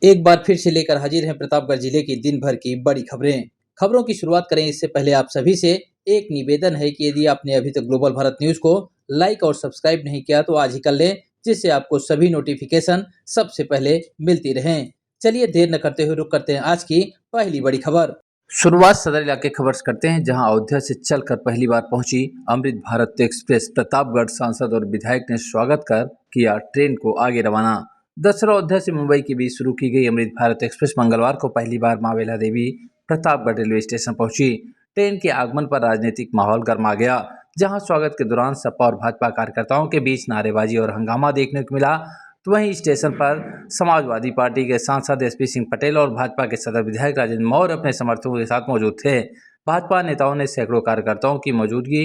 एक बार फिर से लेकर हाजिर हैं प्रतापगढ़ जिले की दिन भर की बड़ी खबरें। खबरों की शुरुआत करें इससे पहले आप सभी से एक निवेदन है कि यदि आपने अभी तक ग्लोबल भारत न्यूज को लाइक और सब्सक्राइब नहीं किया तो आज ही कर लें, जिससे आपको सभी नोटिफिकेशन सबसे पहले मिलती रहें। चलिए देर न करते हुए रुक करते हैं आज की पहली बड़ी खबर। शुरुआत सदर इलाके खबर से करते हैं, जहां अयोध्या से चलकर पहली बार पहुंची अमृत भारत एक्सप्रेस। प्रतापगढ़ सांसद और विधायक ने स्वागत कर किया ट्रेन को आगे रवाना। दरअसल अयोध्या से मुंबई के बीच शुरू की गई अमृत भारत एक्सप्रेस मंगलवार को पहली बार मां बेला देवी प्रतापगढ़ रेलवे स्टेशन पहुंची। ट्रेन के आगमन पर राजनीतिक माहौल गर्मा गया, जहां स्वागत के दौरान सपा और भाजपा कार्यकर्ताओं के बीच नारेबाजी और हंगामा देखने को मिला। तो वहीं स्टेशन पर समाजवादी पार्टी के सांसद एसपी सिंह पटेल और भाजपा के सदर विधायक राजेंद्र मौर्य अपने समर्थकों के साथ मौजूद थे। भाजपा नेताओं ने सैकड़ों कार्यकर्ताओं की मौजूदगी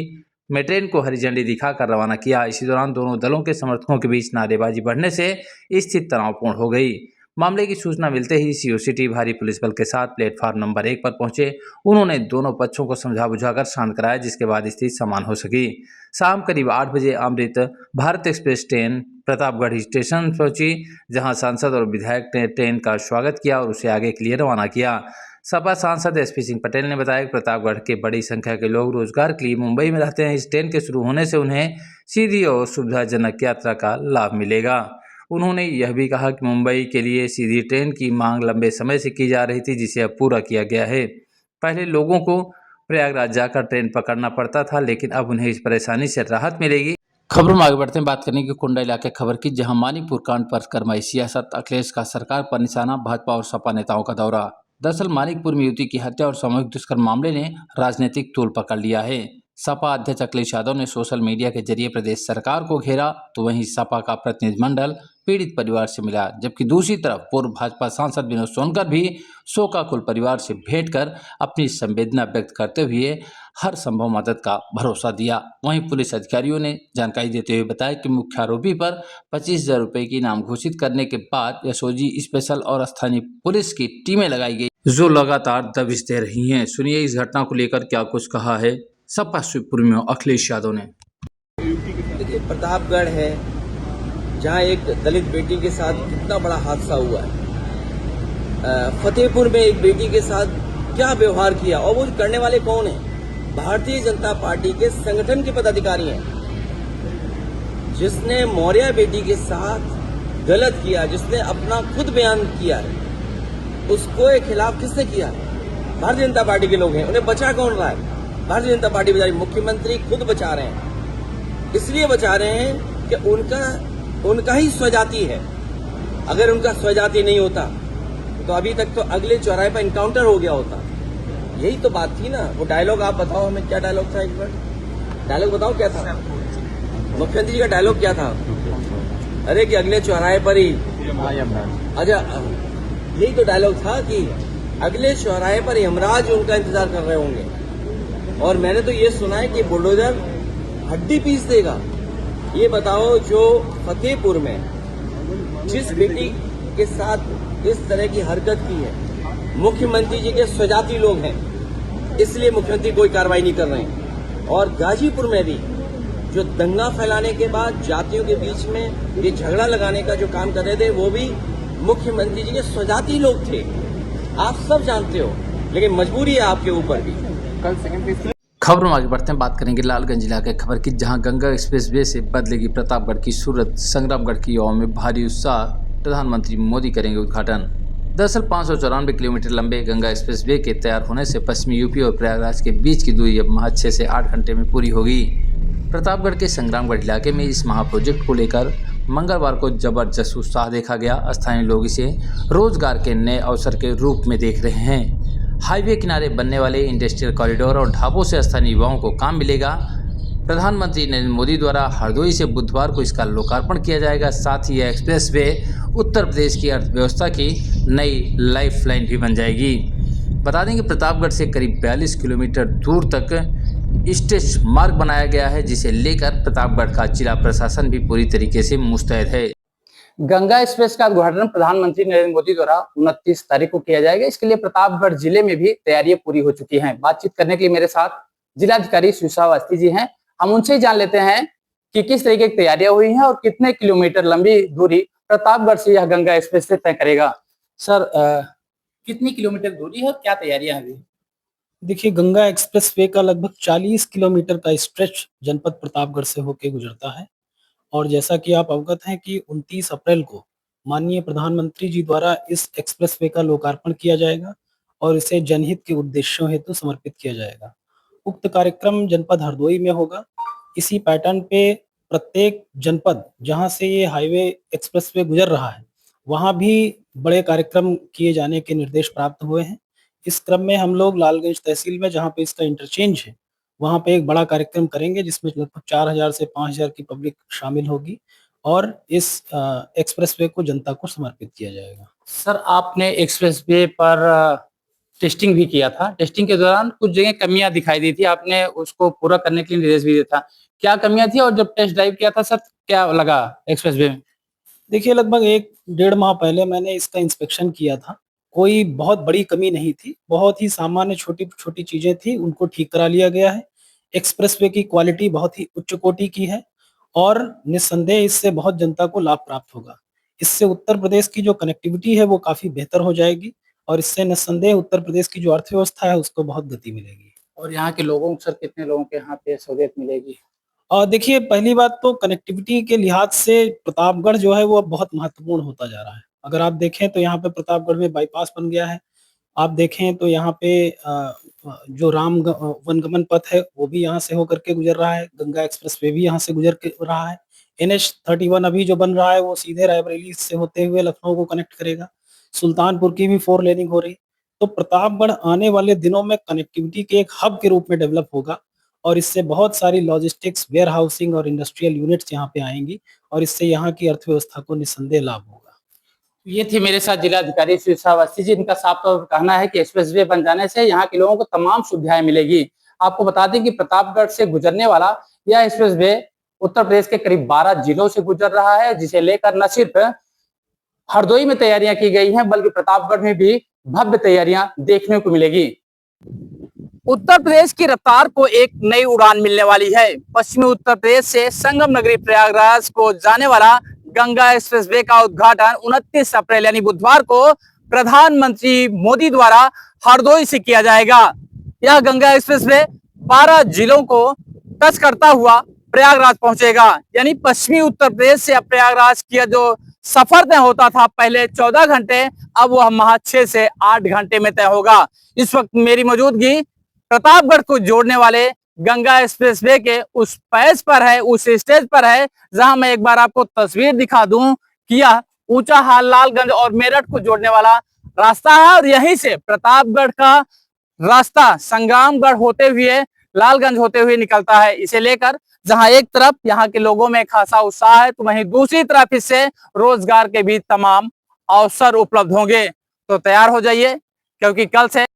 में ट्रेन को हरी झंडी दिखाकर रवाना किया। इसी दौरान दोनों दलों के समर्थकों के बीच नारेबाजी बढ़ने से स्थिति तनावपूर्ण हो गई। मामले की सूचना मिलते ही सीओसीटी भारी पुलिस बल के साथ प्लेटफार्म नंबर 1 पर पहुंचे। उन्होंने दोनों पक्षों को समझा बुझाकर शांत कराया, जिसके बाद स्थिति सामान्य हो सकी। शाम करीब 8 बजे Amrit Bharat express train Pratapgarh station पहुंची, जहां सांसद और विधायक ने ट्रेन का स्वागत किया और उसे आगे के लिए रवाना किया। सपा सांसद एसपी सिंह पटेल ने बताया कि प्रतापगढ़ के बड़ी संख्या के लोग रोजगार के लिए मुंबई में रहते हैं। इस ट्रेन के शुरू होने से उन्हें सीधी और सुविधाजनक यात्रा का लाभ मिलेगा। उन्होंने यह भी कहा कि मुंबई के लिए सीधी ट्रेन की मांग लंबे समय से की जा रही थी, जिसे अब पूरा किया गया है। पहले लोगों को प्रयागराज जाकर ट्रेन पकड़ना पड़ता था, लेकिन अब उन्हें इस परेशानी से राहत मिलेगी। खबरों में आगे बढ़ते हैं, बात करने की कुंडा इलाके खबर की, जहां मानिकपुर कांड पर गरमाई सियासत। अखिलेश का सरकार पर निशाना, भाजपा और सपा नेताओं का दौरा। दरअसल मानिकपुर में युवती की हत्या और सामूहिक दुष्कर्म मामले ने राजनीतिक तूल पकड़ लिया है। सपा अध्यक्ष अखिलेश यादव ने सोशल मीडिया के जरिए प्रदेश सरकार को घेरा, तो वहीं सपा का प्रतिनिधिमंडल पीड़ित परिवार से मिला, जबकि दूसरी तरफ पूर्व भाजपा सांसद विनोद सोनकर भी शोकाकुल परिवार से भेंट कर अपनी संवेदना व्यक्त करते हुए हर संभव मदद का भरोसा दिया। वहीं पुलिस अधिकारियों ने जानकारी देते हुए बताया कि मुख्य आरोपी पर 25,000 रुपये की इनाम घोषित करने के बाद एसओजी स्पेशल और स्थानीय पुलिस की टीमें लगाई गई, जो लगातार दबिश दे रही हैं। सुनिए इस घटना को लेकर क्या कुछ कहा है सपा सुप्रीमो अखिलेश यादव ने। देखिए, प्रतापगढ़ है जहाँ एक दलित बेटी के साथ कितना बड़ा हादसा हुआ है। फतेहपुर में एक बेटी के साथ क्या व्यवहार किया, और वो करने वाले कौन है? भारतीय जनता पार्टी के संगठन के पदाधिकारी हैं। जिसने मौर्य बेटी के साथ गलत किया, जिसने अपना खुद बयान किया है, उसको खिलाफ किसने किया है? भारतीय जनता पार्टी के लोग हैं। उन्हें बचा कौन रहा है? भारतीय जनता पार्टी बचा रही, मुख्यमंत्री खुद बचा रहे हैं। इसलिए बचा रहे हैं कि उनका ही स्वजाति है। अगर उनका स्वजाति नहीं होता तो अभी तक तो अगले चौराहे पर इनकाउंटर हो गया होता। यही तो बात थी ना। वो डायलॉग आप बताओ हमें, क्या डायलॉग था? एक बार डायलॉग बताओ, क्या था मुख्यमंत्री जी का डायलॉग? क्या था? अरे कि अगले चौराहे पर ही, अच्छा यही तो डायलॉग था कि अगले चौराहे पर यमराज उनका इंतजार कर रहे होंगे। और मैंने तो ये सुना है कि बुलडोजर हड्डी पीस देगा। ये बताओ, जो फतेहपुर में जिस बेटी के साथ इस तरह की हरकत की है, मुख्यमंत्री जी के स्वजाति लोग हैं, इसलिए मुख्यमंत्री कोई कार्रवाई नहीं कर रहे हैं। और गाजीपुर में भी जो दंगा फैलाने के बाद जातियों के बीच में ये झगड़ा लगाने का जो काम कर रहे थे, वो भी मुख्यमंत्री जी के स्वजाति लोग थे। आप सब जानते हो, लेकिन मजबूरी है आपके ऊपर भी। कल सेकंड खबरों में आगे बढ़ते हैं, बात करेंगे लालगंज इलाके खबर की, जहां गंगा एक्सप्रेसवे से बदलेगी प्रतापगढ़ की सूरत। संग्रामगढ़ की युवाओं में भारी उत्साह, प्रधानमंत्री मोदी करेंगे उद्घाटन। दरअसल 594 किलोमीटर लंबे गंगा एक्सप्रेसवे के तैयार होने से पश्चिमी यूपी और प्रयागराज के बीच की दूरी अब महज 6 से 8 घंटे में पूरी होगी। प्रतापगढ़ के संग्रामगढ़ इलाके में इस महाप्रोजेक्ट को लेकर मंगलवार को जबरदस्त उत्साह देखा गया। स्थानीय लोग इसे रोजगार के नए अवसर के रूप में देख रहे हैं। हाईवे किनारे बनने वाले इंडस्ट्रियल कॉरिडोर और ढाबों से स्थानीय युवाओं को काम मिलेगा। प्रधानमंत्री नरेंद्र मोदी द्वारा हरदोई से बुधवार को इसका लोकार्पण किया जाएगा। साथ ही यह एक्सप्रेसवे उत्तर प्रदेश की अर्थव्यवस्था की नई लाइफलाइन भी बन जाएगी। बता दें कि प्रतापगढ़ से करीब 42 किलोमीटर दूर तक स्टेज मार्ग बनाया गया है, जिसे लेकर प्रतापगढ़ का जिला प्रशासन भी पूरी तरीके से मुस्तैद है। गंगा एक्सप्रेस का उद्घाटन प्रधानमंत्री नरेंद्र मोदी द्वारा 29 तारीख को किया जाएगा। इसके लिए प्रतापगढ़ जिले में भी तैयारियां पूरी हो चुकी हैं। बातचीत करने के लिए मेरे साथ जिलाधिकारी सुषा अवस्थी जी हैं। हम उनसे जान लेते हैं कि किस तरीके की तैयारियां हुई हैं और कितने किलोमीटर लंबी दूरी प्रतापगढ़ से यह गंगा एक्सप्रेस से तय करेगा। सर कितनी किलोमीटर दूरी है और क्या तैयारियां हैं अभी? देखिए, गंगा एक्सप्रेसवे का लगभग 40 किलोमीटर का स्ट्रेच जनपद प्रतापगढ़ से होके गुजरता है और जैसा कि आप अवगत हैं कि 29 अप्रैल को माननीय प्रधानमंत्री जी द्वारा इस एक्सप्रेसवे का लोकार्पण किया जाएगा और इसे जनहित के उद्देश्यों हेतु समर्पित किया जाएगा। उक्त कार्यक्रम जनपद हरदोई में होगा। इसी पैटर्न पे प्रत्येक जनपद जहाँ से ये हाईवे एक्सप्रेसवे गुजर रहा है, वहाँ भी बड़े कार्यक्रम किए जाने के निर्देश प्राप्त हुए हैं। इस क्रम में हम लोग लालगंज तहसील में जहाँ पे इसका इंटरचेंज है, वहाँ पे एक बड़ा कार्यक्रम करेंगे जिसमें लगभग 4000 से 5000 की पब्लिक शामिल होगी और इस एक्सप्रेसवे को जनता को समर्पित किया जाएगा। सर आपने एक्सप्रेसवे पर टेस्टिंग भी किया था। टेस्टिंग के दौरान कुछ जगह कमियां दिखाई दी थी, आपने उसको पूरा करने के लिए निर्देश भी दिया था। क्या कमियां थी और जब टेस्ट ड्राइव किया था सर क्या लगा एक्सप्रेसवे में? देखिए, लगभग 1 डेढ़ माह पहले मैंने इसका इंस्पेक्शन किया था। कोई बहुत बड़ी कमी नहीं थी, बहुत ही सामान्य छोटी-छोटी चीज़ें थी, उनको ठीक करा लिया गया है। एक्सप्रेसवे की क्वालिटी बहुत ही उच्च कोटि की है और निस्संदेह इससे बहुत जनता को लाभ प्राप्त होगा। इससे उत्तर प्रदेश की जो कनेक्टिविटी है वो काफ़ी बेहतर हो जाएगी और इससे निस्संदेह उत्तर प्रदेश की जो अर्थव्यवस्था है उसको बहुत गति मिलेगी। और यहाँ के लोगों को सर कितने लोगों के यहाँ पे सहूलियत मिलेगी? देखिए, पहली बात तो कनेक्टिविटी के लिहाज से प्रतापगढ़ जो है वो अब बहुत महत्वपूर्ण होता जा रहा है। अगर आप देखें तो यहाँ पे प्रतापगढ़ में बाईपास बन गया है। आप देखें तो यहाँ पे जो वनगमन पथ है वो भी यहाँ से होकर के गुजर रहा है। गंगा एक्सप्रेसवे भी यहाँ से गुजर के रहा है। एनएच 31 अभी जो बन रहा है वो सीधे रायबरेली से होते हुए लखनऊ को कनेक्ट करेगा। सुल्तानपुर की भी 4 लेनिंग हो रही। तो प्रतापगढ़ आने वाले दिनों में कनेक्टिविटी के एक हब के रूप में डेवलप होगा और इससे बहुत सारी लॉजिस्टिक्स, वेयर हाउसिंग और इंडस्ट्रियल यूनिट्स यहाँ पे आएंगी और इससे यहाँ की अर्थव्यवस्था को निस्संदेह लाभ होगा। ये थी मेरे साथ जिलाधिकारी सुशील अवस्थी जी, इनका साफ तौर पर कहना है कि एक्सप्रेसवे बन जाने से यहाँ के लोगों को तमाम सुविधाएं मिलेगी। आपको बता दें कि प्रतापगढ़ से गुजरने वाला यह एक्सप्रेसवे उत्तर प्रदेश के करीब 12 जिलों से गुजर रहा है, जिसे लेकर न सिर्फ हरदोई में तैयारियां की गई हैं बल्कि प्रतापगढ़ में भी भव्य तैयारियां देखने को मिलेगी। उत्तर प्रदेश की रफ्तार को एक नई उड़ान मिलने वाली है। पश्चिमी उत्तर प्रदेश से संगम नगरी प्रयागराज को जाने वाला गंगा एक्सप्रेसवे का उद्घाटन 29 अप्रैल यानी बुधवार को प्रधानमंत्री मोदी द्वारा हरदोई से किया जाएगा। यह गंगा एक्सप्रेसवे 12 जिलों को टच करता हुआ प्रयागराज पहुंचेगा, यानी पश्चिमी उत्तर प्रदेश से प्रयागराज किया जो सफर तय होता था पहले 14 घंटे, अब वह महज 6 से 8 घंटे में तय होगा। इस वक्त मेरी मौजूदगी प्रतापगढ़ को जोड़ने वाले गंगा एक्सप्रेसवे के उस पैच पर है, उस स्टेज पर है, जहां मैं एक बार आपको तस्वीर दिखा दूं कि यह ऊंचा हाल लालगंज और मेरठ को जोड़ने वाला रास्ता है और यहीं से प्रतापगढ़ का रास्ता संग्रामगढ़ होते हुए लालगंज होते हुए निकलता है। इसे लेकर जहां एक तरफ यहाँ के लोगों में खासा उत्साह है तो वहीं दूसरी तरफ इससे रोजगार के भी तमाम अवसर उपलब्ध होंगे। तो तैयार हो जाइए क्योंकि कल से